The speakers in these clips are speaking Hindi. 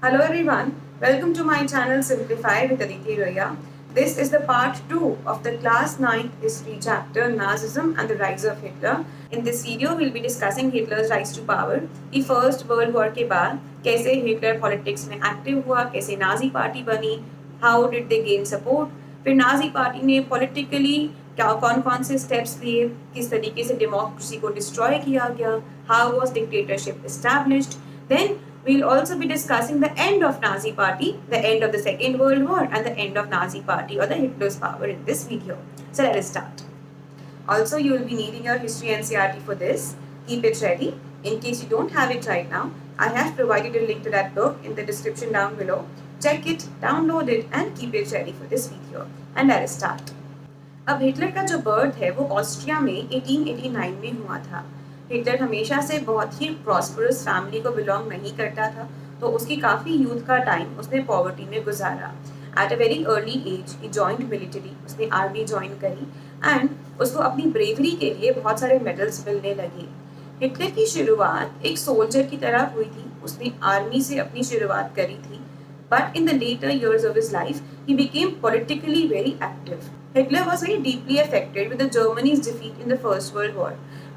Hello everyone, welcome to my channel Simplify with Aditi Roya. This is the part 2 of the class 9th history chapter Nazism and the Rise of Hitler. In this video, we'll be discussing Hitler's rise to power, the First World War के बाद कैसे हिटलर पॉलिटिक्स में एक्टिव हुआ, कैसे नाजी पार्टी बनी, how did they gain support, फिर नाजी पार्टी ने पॉलिटिकली क्या कौन कौन से स्टेप्स लिए, किस तरीके से डेमोक्रेसी को डिस्ट्रॉय किया गया, how was dictatorship established. Then we'll also be discussing the end of Nazi Party, the end of the Second World War, and the end of Nazi Party or the Hitler's power in this video. So let us start. Also, you will be needing your history NCERT for this. Keep it ready. In case you don't have it right now, I have provided a link to that book in the description down below. Check it, download it, and keep it ready for this video. And let us start. अब हिटलर का जो बर्थ है वो ऑस्ट्रिया में 1889 में हुआ था. हिटलर हमेशा से बहुत ही प्रॉस्परस फैमिली को बिलोंग नहीं करता था, तो उसकी काफ़ी यूथ का टाइम उसने पॉवर्टी में गुजारा. At a very early age ही जॉइंड मिलिट्री, उसने आर्मी ज्वाइन करी एंड उसको अपनी ब्रेवरी के लिए बहुत सारे मेडल्स मिलने लगे. हिटलर की शुरुआत एक सोल्जर की तरह हुई थी. उसने आर्मी से अपनी शुरुआत करी थी, but in the later years of his life, he became politically very active. Hitler was very deeply affected with the Germany's defeat in the First World War,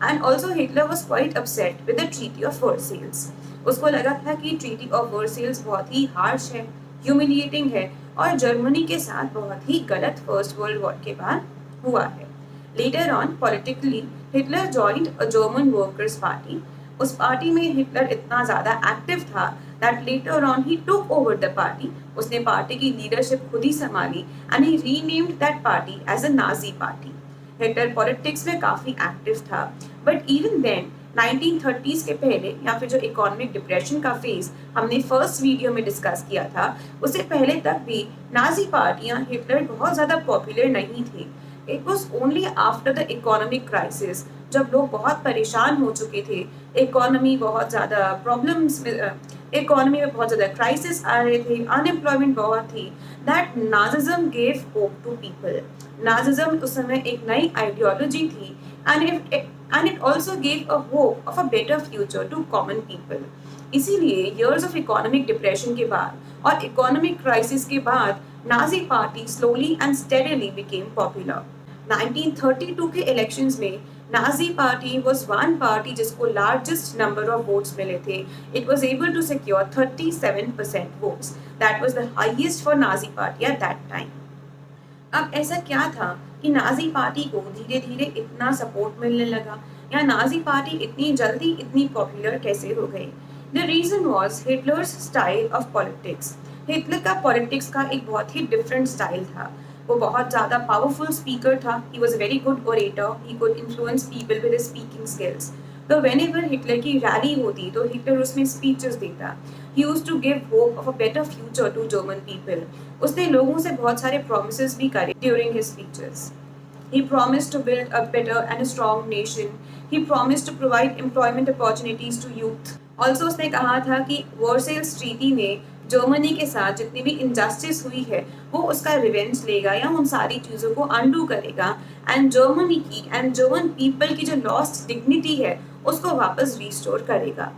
and also Hitler was quite upset with the Treaty of Versailles. उसको लगा था कि Treaty of Versailles बहुत ही harsh है, humiliating है और जर्मनी के साथ बहुत ही गलत First World War के बाद हुआ है. Later on, politically, Hitler joined a German Workers' Party. उस पार्टी में हिटलर इतना ज़्यादा एक्टिव था that later on he took over the party. उसने पार्टी की लीडरशिप खुद ही संभाली and he renamed that party as a Nazi party. Hitler politics में काफ़ी एक्टिव था, but even then 1930s के पहले या फिर जो इकोनॉमिक डिप्रेशन का फेज हमने फर्स्ट वीडियो में डिस्कस किया था, उससे पहले तक भी नाजी पार्टियां हिटलर बहुत ज़्यादा पॉपुलर नहीं थी. It was only after the economic crisis, जब लोग बहुत परेशान हो चुके थे, इकोनॉमी बहुत ज़्यादा प्रॉब्लम्स में, इकोनॉमी में बहुत ज़्यादा क्राइसिस आ रहे थे, अनएम्प्लॉयमेंट बहुत थी, that Nazism gave hope to people. Nazism उस समय एक नई आइडियोलॉजी थी and it also gave a hope of a better future to common people. इसीलिए years of economic depression के बाद और economic crisis के बाद Nazi party slowly and steadily became popular. 1932 के इलेक्शंस में Nazi party was one party जिसको largest number of votes मिले थे. It was able to secure 37% votes. That was the highest for Nazi party at that time. अब ऐसा क्या था कि नाजी पार्टी को धीरे धीरे इतना सपोर्ट मिलने लगा, या नाजी पार्टी इतनी जल्दी इतनी पॉपुलर कैसे हो गई? The reason was Hitler's style of politics. Hitler का पॉलिटिक्स का एक बहुत ही डिफरेंट स्टाइल था. वो बहुत ज़्यादा पावरफुल स्पीकर था. He was a very good orator. He could influence people with speaking skills. तो व्हेनेवर हिटलर की रैली होती तो हिटलर उसमें स्पीचेस देता. He used to give hope of a better future to German people. उसने लोगों से बहुत सारे प्रोमिसेस भी करे during his speeches. He promised to build a better and a strong nation. He promised to provide employment opportunities to youth. Also उसने कहा था कि वर्सेल्स ट्रीटी में जर्मनी के साथ जितनी भी इनजस्टिस हुई है वो उसका रिवेंज लेगा या उन सारी चीज़ों को अंडू करेगा एंड जर्मनी की एंड जर्मन पीपल की जो लॉस्ट डिग्निटी है उसको वापस रिस्टोर करेगा.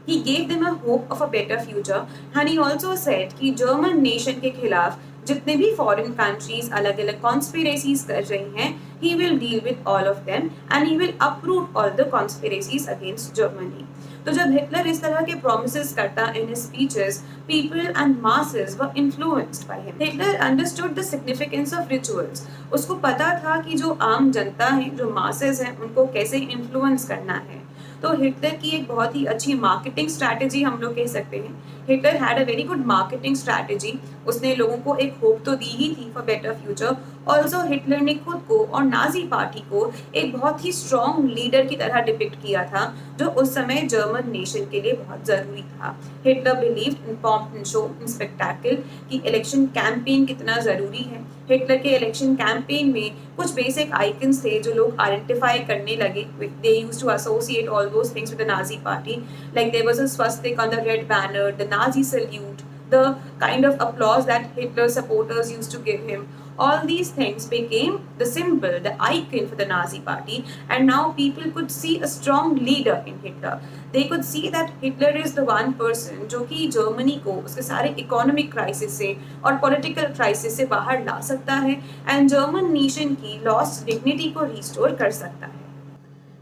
He gave them a hope of a better future and he also said कि जर्मन नेशन के खिलाफ जितने भी फॉरेन कंट्रीज अलग अलग कॉन्स्पिरेसीज कर रही हैं, he will deal with all of them and he will uproot all the conspiracies against Germany. तो जब हिटलर इस तरह के promises करता in his speeches, people and masses were influenced by him. Hitler understood the significance of rituals. उसको पता था कि जो आम जनता है, जो masses हैं, उनको कैसे influence करना है. तो हिटलर की एक बहुत ही अच्छी मार्केटिंग स्ट्रैटेजी हम लोग कह सकते हैं. Hitler had a very good marketing strategy. उसने लोगों को एक होप तो दी ही थी for better future. Also Hitler ने खुद को और नाजी पार्टी को एक बहुत ही स्ट्रॉन्ग लीडर की तरह डिपिक्ट किया था, जो उस समय जर्मन नेशन के लिए बहुत ज़रूरी था. Hitler believed in pomp and show, in spectacle, कि इलेक्शन कैंपेन कितना ज़रूरी है. हिटलर के इलेक्शन कैंपेन में कुछ बेसिक आइकन्स थे जो लोग आइडेंटिफाई करने लगे. They used to associate all those things with the Nazi party, like there was a swastika on the red banner, the Nazi salute, the kind of applause that Hitler supporters used to give him. All these things became the symbol, the icon for the Nazi party, and now people could see a strong leader in Hitler. They could see that Hitler is the one person जो कि जर्मनी को उसके सारे इकोनॉमिक क्राइसिस से और पॉलिटिकल क्राइसिस से बाहर ला सकता है एंड जर्मन नेशन की लॉस्ट डिग्निटी को रिस्टोर कर सकता है.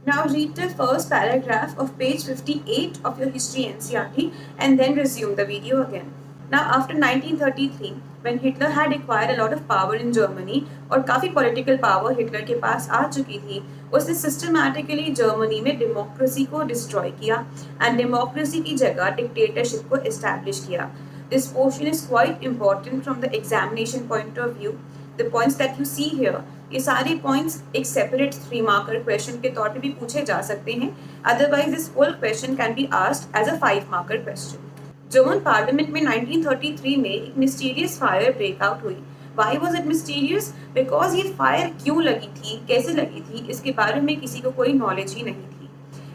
Now read the first paragraph of page 58 of your history NCERT and then resume the video again. Now after 1933, when Hitler had acquired a lot of power in Germany और काफ़ी political power Hitler के पास आ चुकी थी, उसने systematically Germany में democracy को destroy किया and democracy की जगह dictatorship को establish किया. This portion is quite important from the examination point of view. The points that you see here, ये सारे पॉइंट्स एक सेपरेट 3 मार्कर क्वेश्चन के तौर पे भी पूछे जा सकते हैं. Otherwise this whole question can be asked as a 5 marker question. German parliament में 1933 में एक मिस्टीरियस फायर ब्रेकआउट हुई. Why was it mysterious? Because ये फायर क्यों लगी थी, कैसे लगी थी, इसके बारे में किसी को कोई नॉलेज ही नहीं थी.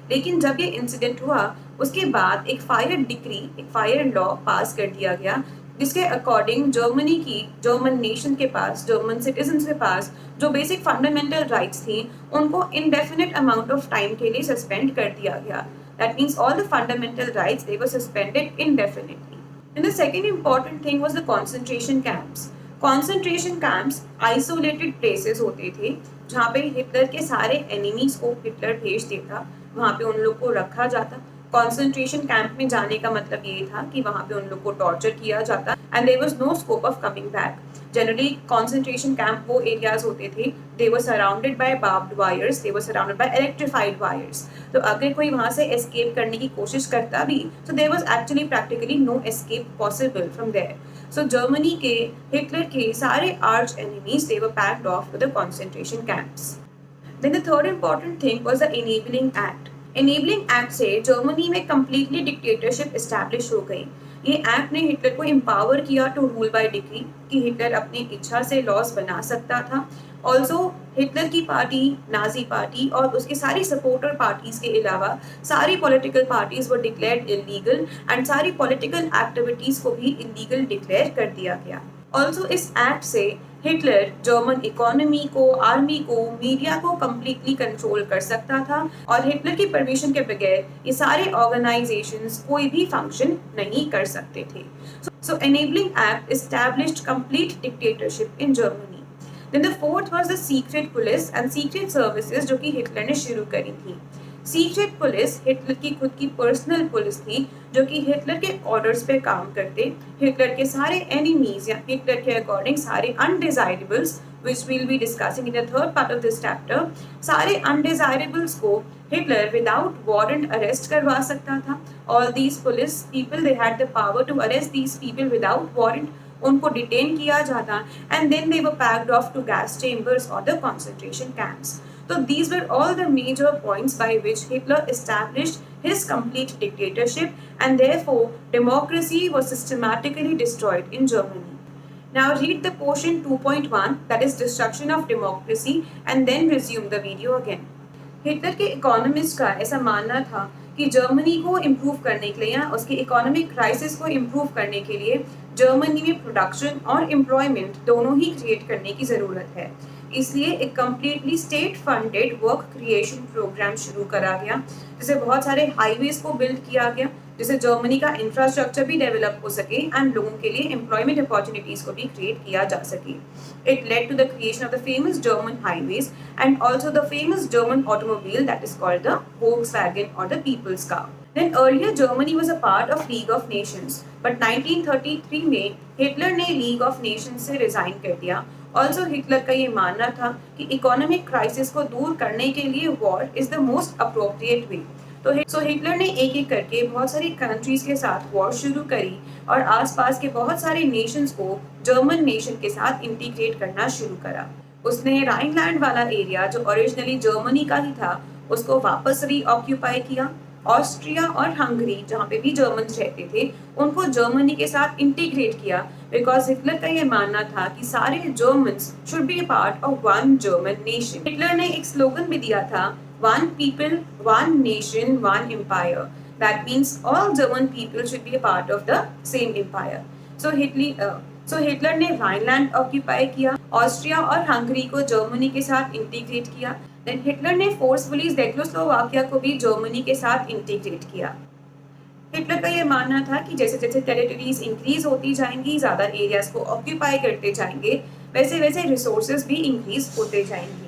लेकिन जब ये इंसिडेंट हुआ उसके बाद एक फायर डिक्री, एक फायर लॉ पास कर दिया गया जिसके अकॉर्डिंग जर्मन नेशन के पास, जर्मन सिटीजन्स के पास जो बेसिक फंडामेंटल राइट्स थी उनको इनडेफिनिट अमाउंट ऑफ टाइम के लिए सस्पेंड कर दिया गया. That means all the fundamental rights they were suspended indefinitely. And the second important thing was the concentration camps. Concentration camps isolated places होते थे जहाँ पे हिटलर के सारे एनिमीज को हिटलर भेज देता, वहाँ पे उन लोग को रखा जाता. कॉन्सेंट्रेशन कैंप में जाने का मतलब ये था कि वहाँ पे उन लोग को टॉर्चर किया जाता and there was no scope of coming back. Generally concentration camp वो एरियाज होते थे, they were surrounded by barbed wires, they were surrounded by electrified wires. तो अगर कोई वहाँ से एस्केप करने की कोशिश करता भी तो there was actually practically no escape possible from there. So Germany के हिटलर के सारे arch enemies they were packed off to the concentration camps. Then the third important thing was the enabling act. Enabling act से जर्मनी में कंप्लीटली डिक्टेटरशिप एस्टैब्लिश हो गई. ये एक्ट ने हिटलर को एम्पावर किया टू रूल बाय डिक्री, कि हिटलर अपनी इच्छा से लॉज बना सकता था. ऑल्सो हिटलर की पार्टी, नाजी पार्टी और उसके सारी सपोर्टर पार्टीज के अलावा सारी political parties were declared illegal and सारी पॉलिटिकल एक्टिविटीज को भी इलीगल डिक्लेयर कर दिया गया. ऑल्सो इस एक्ट से हिटलर जर्मन इकोनॉमी को, आर्मी को, मीडिया को कम्प्लीटली कंट्रोल कर सकता था और हिटलर की परमिशन के बगैर ये सारे ऑर्गेनाइजेशंस कोई भी फंक्शन नहीं कर सकते थे. So enabling act established complete dictatorship in Germany. Then the fourth was the secret police and secret services जो कि हिटलर ने शुरू करी थी. सीक्रेट पुलिस हिटलर की खुद की पर्सनल पुलिस थी जो कि हिटलर के ऑर्डर्स पे काम करते. हिटलर के सारे एनिमीज या हिटलर के अकॉर्डिंग सारे अनडिजायरेबल्स which we'll be discussing in the third part of this chapter, सारे अनडिजायरेबल्स को हिटलर विदाउट वारंट अरेस्ट करवा सकता था. All these police people they had the power to arrest these people without warrant. उनको डिटेन किया जाता and then they were packed off to gas chambers और the concentration camps. So these were all the major points by which Hitler established his complete dictatorship and therefore democracy was systematically destroyed in Germany. Now read the portion 2.1, that is destruction of democracy, and then resume the video again. Hitler के इकोनॉमिस्ट का ऐसा मानना था कि जर्मनी को इम्प्रूव करने के लिए या उसके इकोनॉमिक क्राइसिस को इम्प्रूव करने के लिए जर्मनी में प्रोडक्शन और एम्प्लॉयमेंट दोनों ही क्रिएट करने की ज़रूरत है. इसलिए एक completely state funded work creation program शुरू करा गया, जिसे बहुत सारे हाईवेज को बिल्ड किया गया, जिससे जर्मनी का इंफ्रास्ट्रक्चर भी डेवलप हो सके एंड लोगों के लिए एम्प्लॉयमेंट अपॉर्चुनिटीज को भी क्रिएट किया जा सके. It led to the creation of the famous German highways and also the famous German automobile that is called the Volkswagen और the people's car. Then earlier Germany was a part of League of Nations, but 1933 में हिटलर ने League of Nations से रिजाइन कर दिया. ऑल्सो हिटलर का ये मानना था कि इकोनॉमिक क्राइसिस को दूर करने के लिए war is the most appropriate way. तो हिटलर ने एक एक करके बहुत सारी कंट्रीज के साथ वॉर शुरू करी और आसपास के बहुत सारे नेशंस को जर्मन नेशन के साथ इंटीग्रेट करना शुरू करा. उसने राइनलैंड वाला एरिया जो ओरिजिनली जर्मनी का ही था उसको वापस रीऑक्यूपाई किया. ऑस्ट्रिया और हंगरी जहाँ पे भी जर्मन्स रहते थे उनको जर्मनी के साथ इंटीग्रेट किया बिकॉज हिटलर का ये मानना था कि सारे Germans should be a part of one German nation. Hitler ने एक स्लोगन भी दिया था, one people one nation one empire. That means all German people should be a part of the same empire. So so Hitler ने वाइनलैंड ऑक्यूपाई किया, ऑस्ट्रिया और हंगरी को जर्मनी के साथ इंटीग्रेट किया। देन हिटलर ने फोर्सफुली चेकोस्लोवाकिया को भी जर्मनी के साथ इंटीग्रेट किया। हिटलर का ये मानना था कि जैसे जैसे टेरिटरीज इंक्रीज होती जाएंगी, ज्यादा एरियाज को ऑक्यूपाई करते जाएंगे, वैसे वैसे रिसोर्सेज भी इंक्रीज होते जाएंगे।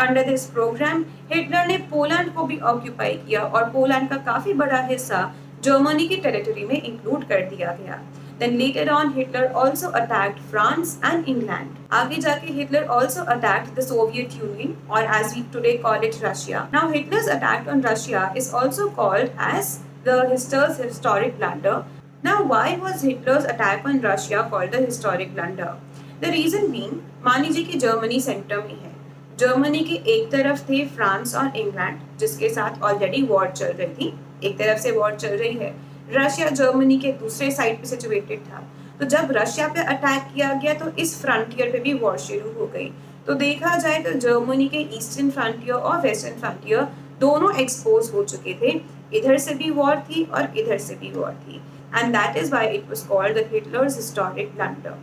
अंडर दिस प्रोग्राम हिटलर ने पोलैंड को भी ऑक्यूपाई किया और पोलैंड का काफी बड़ा हिस्सा जर्मनी की टेरिटरी में इंक्लूड कर दिया गया। Then later on, Hitler also attacked France and England. आगे जाके Hitler also attacked the Soviet Union, or as we today call it, Russia. Now Hitler's attack on Russia is also called as the Hitler's historic blunder. Now why was Hitler's attack on Russia called the historic blunder? The reason being, मान लीजिए कि जर्मनी सेंटर में है, जर्मनी के एक तरफ थे फ्रांस और इंग्लैंड जिसके साथ ऑलरेडी वॉर चल रही थी, एक तरफ से वॉर चल रही है। रशिया जर्मनी के दूसरे साइड पे सिचुएटेड था, तो जब रशिया पे अटैक किया गया तो इस फ्रंटियर पे भी वॉर शुरू हो गई। तो देखा जाए तो जर्मनी के ईस्टर्न फ्रंटियर और वेस्टर्न फ्रंटियर दोनों एक्सपोज हो चुके थे, इधर से भी वॉर थी और इधर से भी वॉर थी, and that is why it was called the Hitler's historic blunder.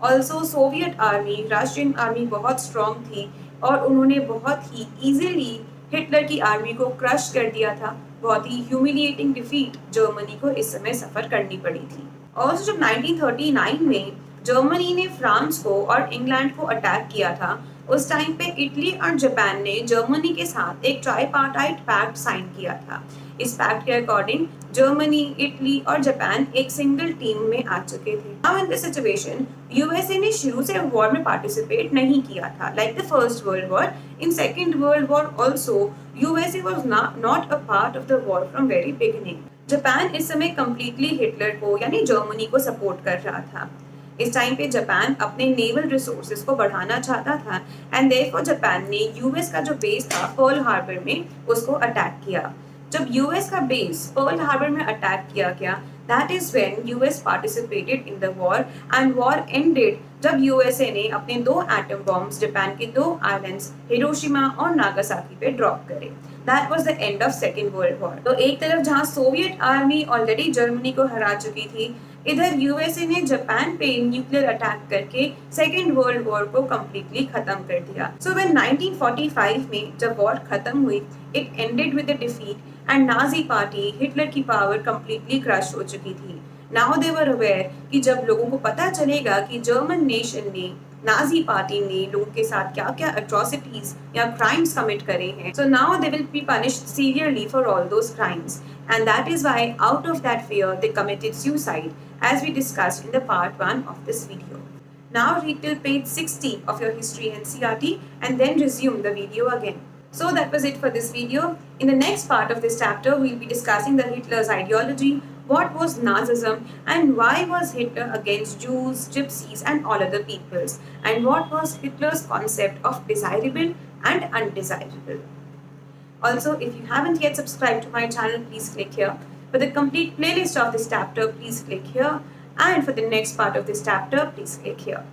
Also Soviet army, Russian army बहुत स्ट्रॉन्ग थी और उन्होंने बहुत ही इजीली हिटलर की आर्मी को क्रश कर दिया था। बहुत ही ह्यूमिलिएटिंग डिफीट जर्मनी को इस समय सफर करनी पड़ी थी। और जब 1939 में जर्मनी ने फ्रांस को और इंग्लैंड को अटैक किया था, उस टाइम पे इटली और जापान ने जर्मनी के साथ एक ट्राइपार्टाइट पैक्ट साइन किया था। इस पैक्ट के अकॉर्डिंग जर्मनी, इटली और जापान एक सिंगल टीम में आ चुके थे। Now in this situation USA ने शुरू से वॉर में पार्टिसिपेट नहीं किया था, like the first world war. In second world war also USA was not a part of the war from very beginning. Japan इस समय कंप्लीटली हिटलर को यानी जर्मनी को सपोर्ट कर रहा था। इस टाइम पे जापान अपने नेवल रिसोर्सेज को बढ़ाना चाहता था, एंड देयरफॉर जापान ने यूएस का जो बेस था पर्ल हार्बर में उसको अटैक किया। जब यूएस का बेस पर्ल हार्बर में अटैक किया गया, that is when US participated in the war, and war ended जब यूएसए ने अपने 2 एटम बॉम्ब्स जापान के 2 आइलैंड्स हिरोशिमा और नागासाकी पे ड्रॉप करे। That was the end of second world war. तो एक तरफ जहां सोवियत आर्मी ऑलरेडी जर्मनी को हरा चुकी थी, इधर यूएसए ने जापान पे न्यूक्लियर अटैक करके सेकेंड वर्ल्ड वॉर को कंप्लीटली खत्म कर दिया। सो व्हेन 1945 में जब वॉर खत्म हुई, it ended with the defeat and Nazi party, Hitler की पावर कंप्लीटली क्रश हो चुकी थी। नाउ दे वर अवेयर कि जब लोगों को पता चलेगा कि जर्मन नेशन ने, नाजी पार्टी ने लोगों के साथ क्या क्या अट्रॉसिटीज या क्राइम्स कमिट करे हैं, so now they will be punished severely for all those crimes, and that is why out of that fear they committed suicide, as we discussed in the part 1 of this video. Now read till page 60 of your history NCERT and then resume the video again. So that was it for this video. In the next part of this chapter, we'll be discussing the Hitler's ideology, what was Nazism and why was Hitler against Jews, Gypsies and all other peoples, and what was Hitler's concept of desirable and undesirable. Also, if you haven't yet subscribed to my channel, please click here. For the complete playlist of this chapter, please click here. And for the next part of this chapter, please click here.